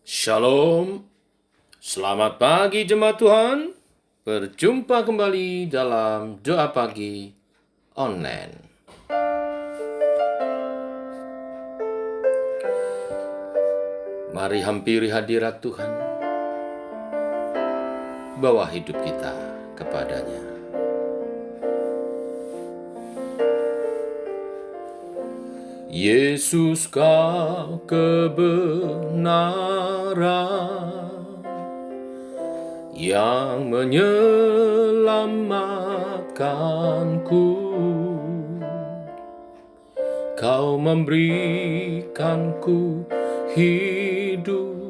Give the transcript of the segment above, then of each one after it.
Shalom, selamat pagi jemaat Tuhan. Berjumpa kembali dalam doa pagi online. Mari hampiri hadirat Tuhan, bawa hidup kita kepadanya. Yesus, kau kebenaran yang menyelamatkanku. Kau memberikanku hidup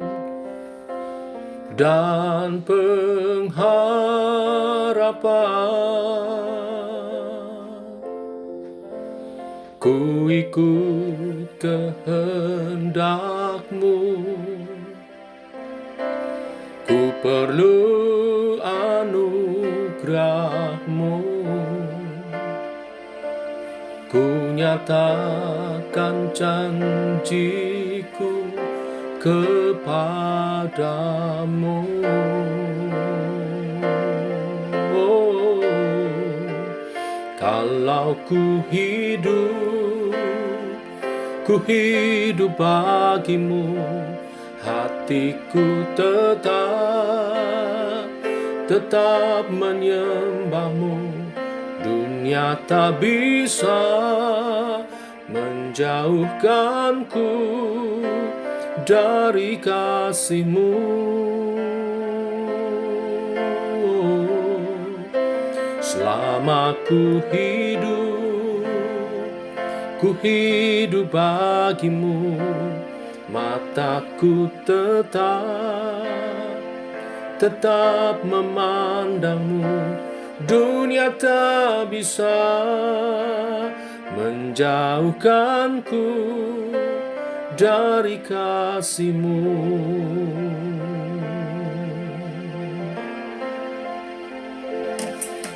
dan pengharapan. Ku ikut kehendak-Mu, ku perlu anugerah-Mu. Ku nyatakan janjiku kepadamu. Kalau ku hidup bagimu, hatiku tetap menyembahmu. Dunia tak bisa menjauhkanku dari kasih-Mu. Selama ku hidup bagimu, mataku tetap memandang-Mu. Dunia tak bisa menjauhkanku dari kasih-Mu.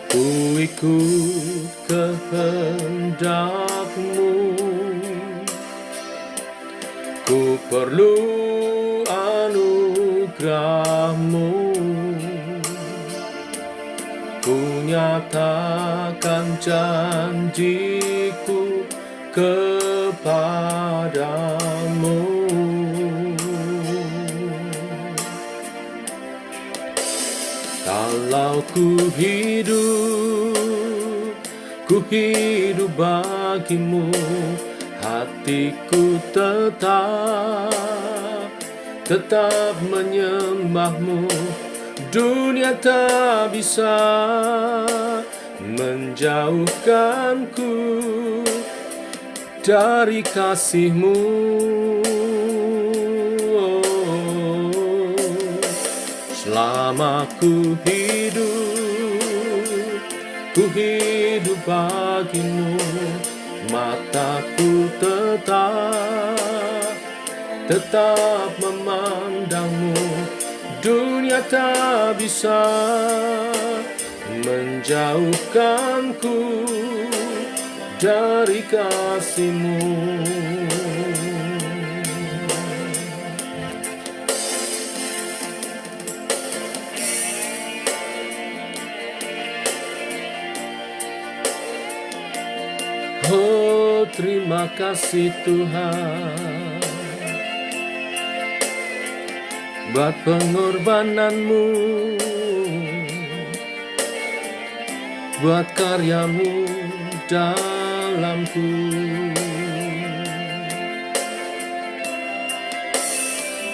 Ku ikut kehendak-Mu, ku perlu anugerah-Mu. Ku nyatakan janjiku kepadamu. Kalau ku hidup bagimu, hatiku tetap menyembah-Mu. Dunia tak bisa menjauhkanku dari kasih-Mu. Selama ku hidup bagimu, mataku tetap memandang-Mu. Dunia tak bisa menjauhkanku dari kasih-Mu. Oh, terima kasih Tuhan buat pengorbanan-Mu, buat karya-Mu dalamku.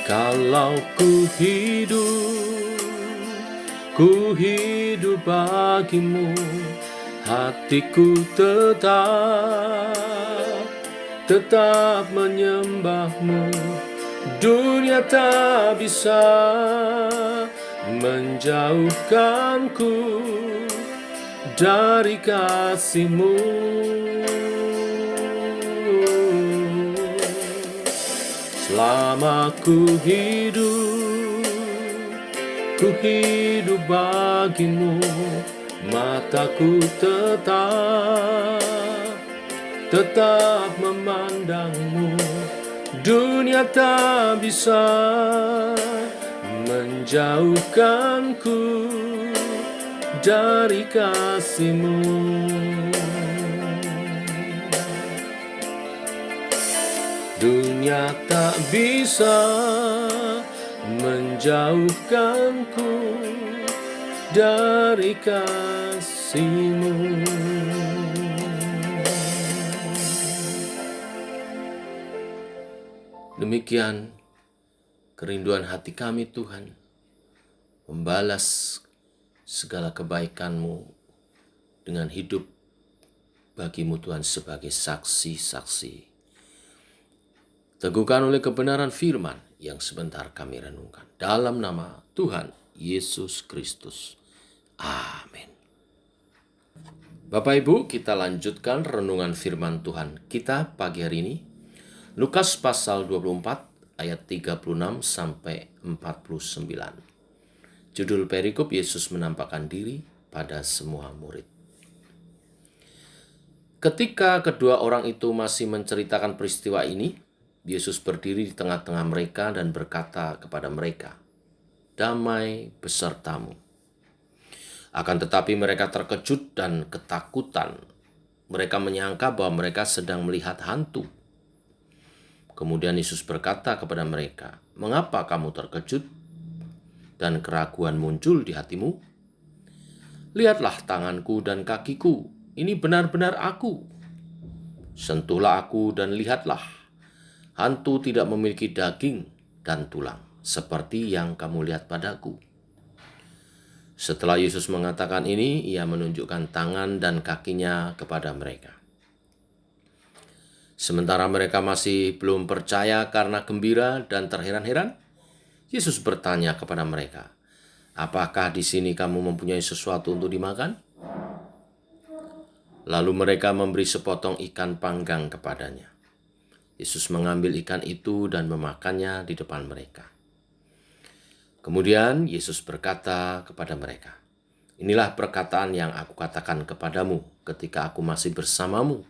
Kalau ku hidup bagimu, hatiku tetap menyembah-Mu. Dunia tak bisa menjauhkanku dari kasih-Mu. Selama ku hidup bagimu, mataku tetap memandang-Mu. Dunia tak bisa menjauhkanku dari kasih-Mu. Dunia tak bisa menjauhkanku dari kasih-Mu. Demikian kerinduan hati kami, Tuhan, membalas segala kebaikan-Mu dengan hidup bagi-Mu, Tuhan, sebagai saksi-saksi. Teguhkan oleh kebenaran firman yang sebentar kami renungkan. Dalam nama Tuhan Yesus Kristus. Amin. Bapak Ibu, kita lanjutkan renungan firman Tuhan kita pagi hari ini. Lukas pasal 24 ayat 36 sampai 49. Judul perikop, Yesus menampakkan diri pada semua murid. Ketika kedua orang itu masih menceritakan peristiwa ini, Yesus berdiri di tengah-tengah mereka dan berkata kepada mereka, "Damai besertamu." Akan tetapi mereka terkejut dan ketakutan. Mereka menyangka bahwa mereka sedang melihat hantu. Kemudian Yesus berkata kepada mereka, "Mengapa kamu terkejut dan keraguan muncul di hatimu? Lihatlah tanganku dan kakiku, ini benar-benar aku. Sentuhlah aku dan lihatlah. Hantu tidak memiliki daging dan tulang, seperti yang kamu lihat padaku." Setelah Yesus mengatakan ini, ia menunjukkan tangan dan kakinya kepada mereka. Sementara mereka masih belum percaya karena gembira dan terheran-heran, Yesus bertanya kepada mereka, "Apakah di sini kamu mempunyai sesuatu untuk dimakan?" Lalu mereka memberi sepotong ikan panggang kepadanya. Yesus mengambil ikan itu dan memakannya di depan mereka. Kemudian Yesus berkata kepada mereka, "Inilah perkataan yang aku katakan kepadamu ketika aku masih bersamamu.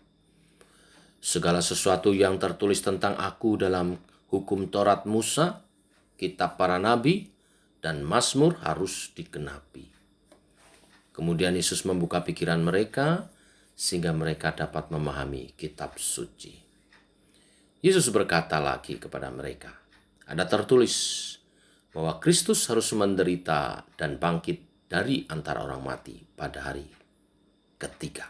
Segala sesuatu yang tertulis tentang aku dalam hukum Taurat Musa, kitab para nabi, dan Mazmur harus digenapi." Kemudian Yesus membuka pikiran mereka sehingga mereka dapat memahami kitab suci. Yesus berkata lagi kepada mereka, "Ada tertulis bahwa Kristus harus menderita dan bangkit dari antara orang mati pada hari ketiga.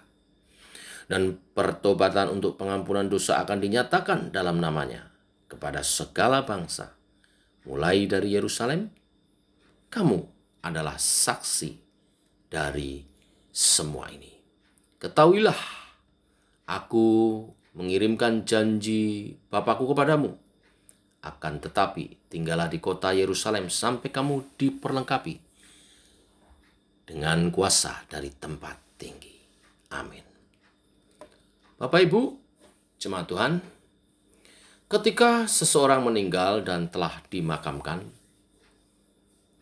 Dan pertobatan untuk pengampunan dosa akan dinyatakan dalam namanya kepada segala bangsa. Mulai dari Yerusalem, kamu adalah saksi dari semua ini. Ketahuilah, aku mengirimkan janji Bapakku kepadamu. Akan tetapi, tinggallah di kota Yerusalem sampai kamu diperlengkapi dengan kuasa dari tempat tinggi." Amin. Bapak Ibu, jemaat Tuhan, ketika seseorang meninggal dan telah dimakamkan,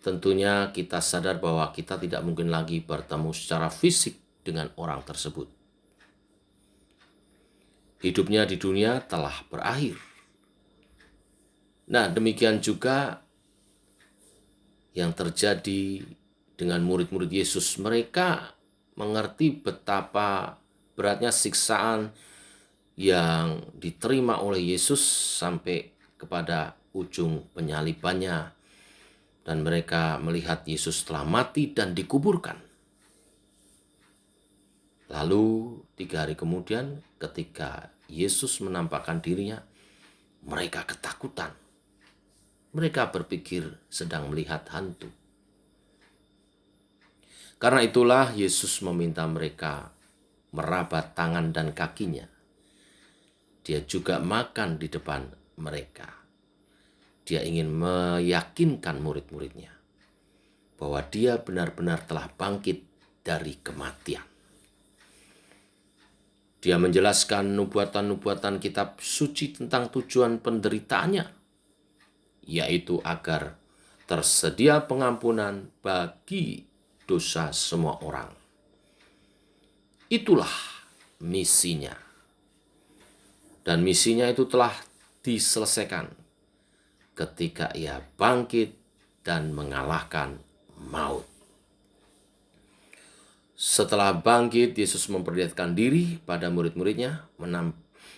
tentunya kita sadar bahwa kita tidak mungkin lagi bertemu secara fisik dengan orang tersebut. Hidupnya di dunia telah berakhir. Nah, demikian juga yang terjadi dengan murid-murid Yesus. Mereka mengerti betapa beratnya siksaan yang diterima oleh Yesus sampai kepada ujung penyalibannya. Dan mereka melihat Yesus telah mati dan dikuburkan. Lalu 3 hari kemudian ketika Yesus menampakkan dirinya, mereka ketakutan. Mereka berpikir sedang melihat hantu. Karena itulah Yesus meminta mereka meraba tangan dan kakinya. Dia juga makan di depan mereka. Dia ingin meyakinkan murid-muridnya bahwa dia benar-benar telah bangkit dari kematian. Dia menjelaskan nubuatan-nubuatan kitab suci tentang tujuan penderitaannya, yaitu agar tersedia pengampunan bagi dosa semua orang. Itulah misinya. Dan misinya itu telah diselesaikan ketika ia bangkit dan mengalahkan maut. Setelah bangkit, Yesus memperlihatkan diri pada murid-muridnya.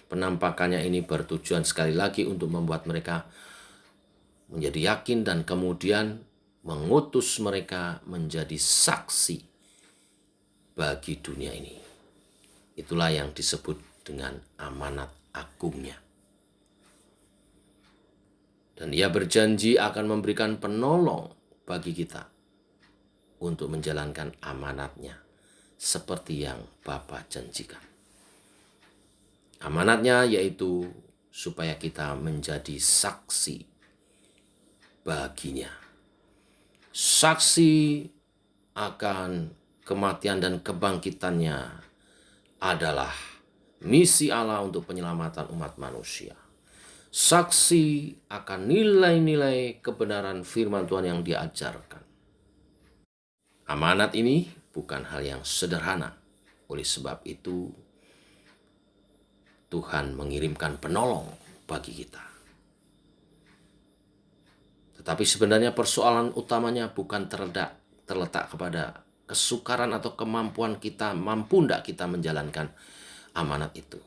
Penampakannya ini bertujuan sekali lagi untuk membuat mereka menjadi yakin dan kemudian mengutus mereka menjadi saksi bagi dunia ini. Itulah yang disebut dengan amanat agungnya. Dan ia berjanji akan memberikan penolong bagi kita untuk menjalankan amanatnya seperti yang Bapa janjikan. Amanatnya yaitu supaya kita menjadi saksi baginya. Saksi akan kematian dan kebangkitannya adalah misi Allah untuk penyelamatan umat manusia. Saksi akan nilai-nilai kebenaran firman Tuhan yang diajarkan. Amanat ini bukan hal yang sederhana. Oleh sebab itu, Tuhan mengirimkan penolong bagi kita. Tetapi sebenarnya persoalan utamanya bukan terletak kepada kesukaran atau kemampuan kita, mampu tidak kita menjalankan amanat itu.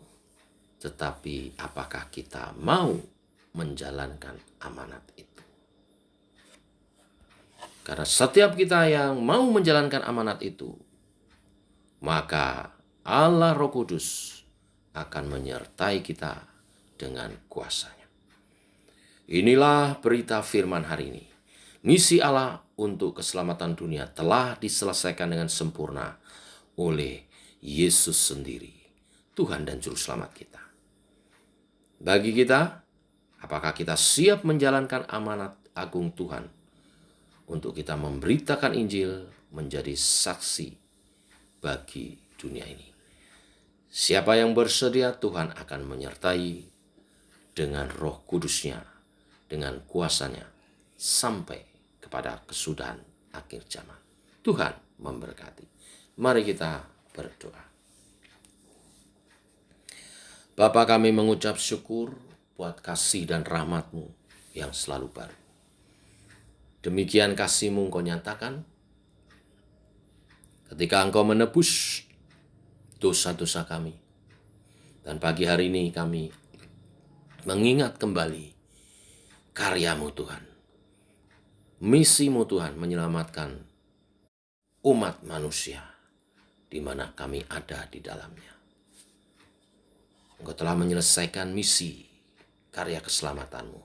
Tetapi apakah kita mau menjalankan amanat itu? Karena setiap kita yang mau menjalankan amanat itu, maka Allah Roh Kudus akan menyertai kita dengan kuasa-Nya. Inilah berita firman hari ini. Misi Allah untuk keselamatan dunia telah diselesaikan dengan sempurna oleh Yesus sendiri, Tuhan dan Juru Selamat kita. Bagi kita, apakah kita siap menjalankan amanat agung Tuhan untuk kita memberitakan Injil, menjadi saksi bagi dunia ini? Siapa yang bersedia, Tuhan akan menyertai dengan Roh Kudus-Nya, dengan kuasa-Nya, sampai kepada kesudahan akhir zaman. Tuhan memberkati. Mari kita berdoa. Bapa, kami mengucap syukur buat kasih dan rahmat-Mu yang selalu baru. Demikian kasih-Mu Engkau nyatakan ketika Engkau menebus dosa-dosa kami. Dan pagi hari ini kami mengingat kembali karya-Mu Tuhan. Misi-Mu Tuhan menyelamatkan umat manusia di mana kami ada di dalamnya. Engkau telah menyelesaikan misi karya keselamatan-Mu.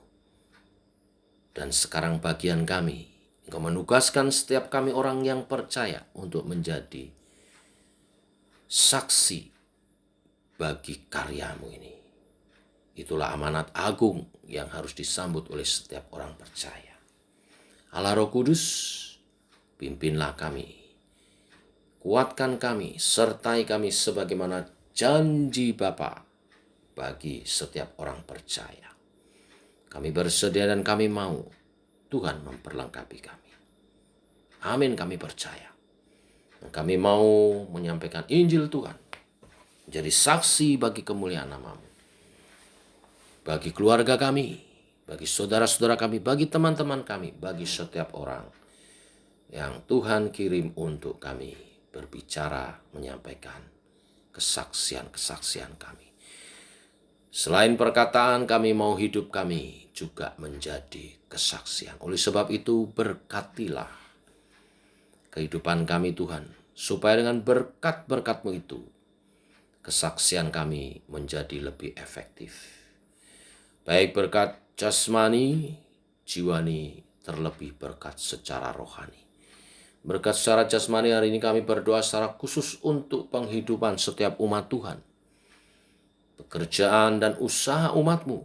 Dan sekarang bagian kami, Engkau menugaskan setiap kami orang yang percaya untuk menjadi saksi bagi karya-Mu ini. Itulah amanat agung yang harus disambut oleh setiap orang percaya. Allah Roh Kudus, pimpinlah kami, kuatkan kami, sertai kami sebagaimana janji Bapa bagi setiap orang percaya. Kami bersedia dan kami mau Tuhan memperlengkapi kami. Amin, kami percaya. Dan kami mau menyampaikan Injil Tuhan, jadi saksi bagi kemuliaan nama-Mu. Bagi keluarga kami, bagi saudara-saudara kami, bagi teman-teman kami, bagi setiap orang yang Tuhan kirim untuk kami berbicara, menyampaikan kesaksian-kesaksian kami. Selain perkataan, kami mau hidup kami juga menjadi kesaksian. Oleh sebab itu, berkatilah kehidupan kami Tuhan, supaya dengan berkat-berkat-Mu itu, kesaksian kami menjadi lebih efektif. Baik berkat jasmani, jiwani, terlebih berkat secara rohani. Berkat secara jasmani hari ini kami berdoa secara khusus untuk penghidupan setiap umat Tuhan. Pekerjaan dan usaha umat-Mu.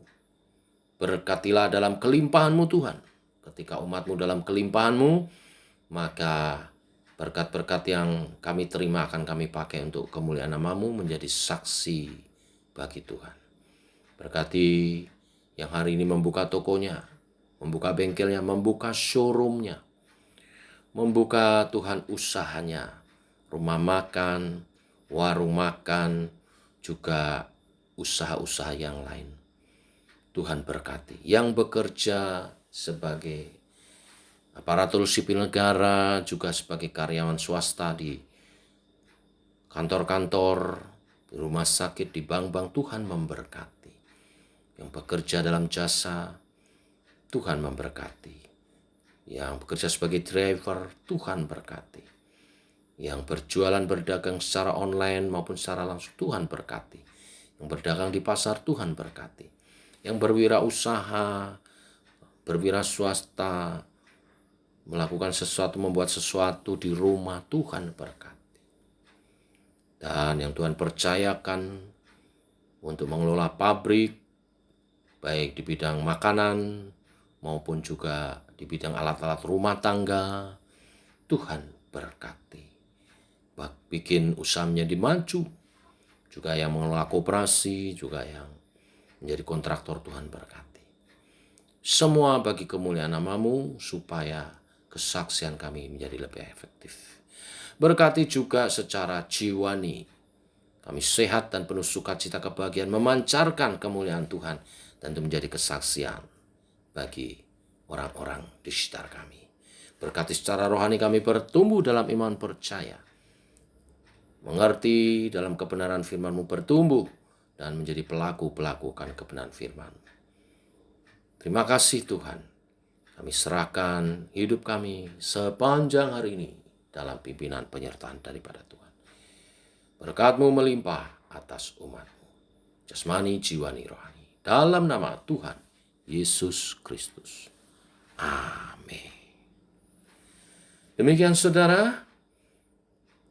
Berkatilah dalam kelimpahan-Mu Tuhan. Ketika umat-Mu dalam kelimpahan-Mu, maka berkat-berkat yang kami terima akan kami pakai untuk kemuliaan nama-Mu menjadi saksi bagi Tuhan. Berkati yang hari ini membuka tokonya, membuka bengkelnya, membuka showroomnya, membuka Tuhan usahanya, rumah makan, warung makan, juga usaha-usaha yang lain. Tuhan berkati. Yang bekerja sebagai aparatur sipil negara, juga sebagai karyawan swasta di kantor-kantor, di rumah sakit, di bank-bank, Tuhan memberkati. Yang bekerja dalam jasa, Tuhan memberkati. Yang bekerja sebagai driver, Tuhan berkati. Yang berjualan berdagang secara online maupun secara langsung, Tuhan berkati. Yang berdagang di pasar, Tuhan berkati. Yang berwirausaha, berwira swasta, melakukan sesuatu, membuat sesuatu di rumah, Tuhan berkati. Dan yang Tuhan percayakan untuk mengelola pabrik, baik di bidang makanan maupun juga di bidang alat-alat rumah tangga, Tuhan berkati. Bikin usahanya dimaju, juga yang mengelola koperasi, juga yang menjadi kontraktor, Tuhan berkati. Semua bagi kemuliaan nama-Mu, supaya kesaksian kami menjadi lebih efektif. Berkati juga secara jiwani, kami sehat dan penuh sukacita kebahagiaan, memancarkan kemuliaan Tuhan, dan itu menjadi kesaksian bagi orang-orang di sekitar kami. Berkati secara rohani kami bertumbuh dalam iman percaya, mengerti dalam kebenaran firman-Mu, bertumbuh dan menjadi pelaku-pelaku akan kebenaran firman-Mu. Terima kasih Tuhan, kami serahkan hidup kami sepanjang hari ini dalam pimpinan penyertaan daripada Tuhan. Berkat-Mu melimpah atas umat-Mu, jasmani, jiwani, rohani. Dalam nama Tuhan Yesus Kristus. Amin. Demikian saudara,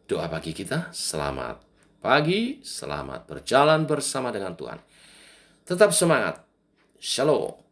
doa bagi kita. Selamat pagi, selamat berjalan bersama dengan Tuhan. Tetap semangat. Shalom.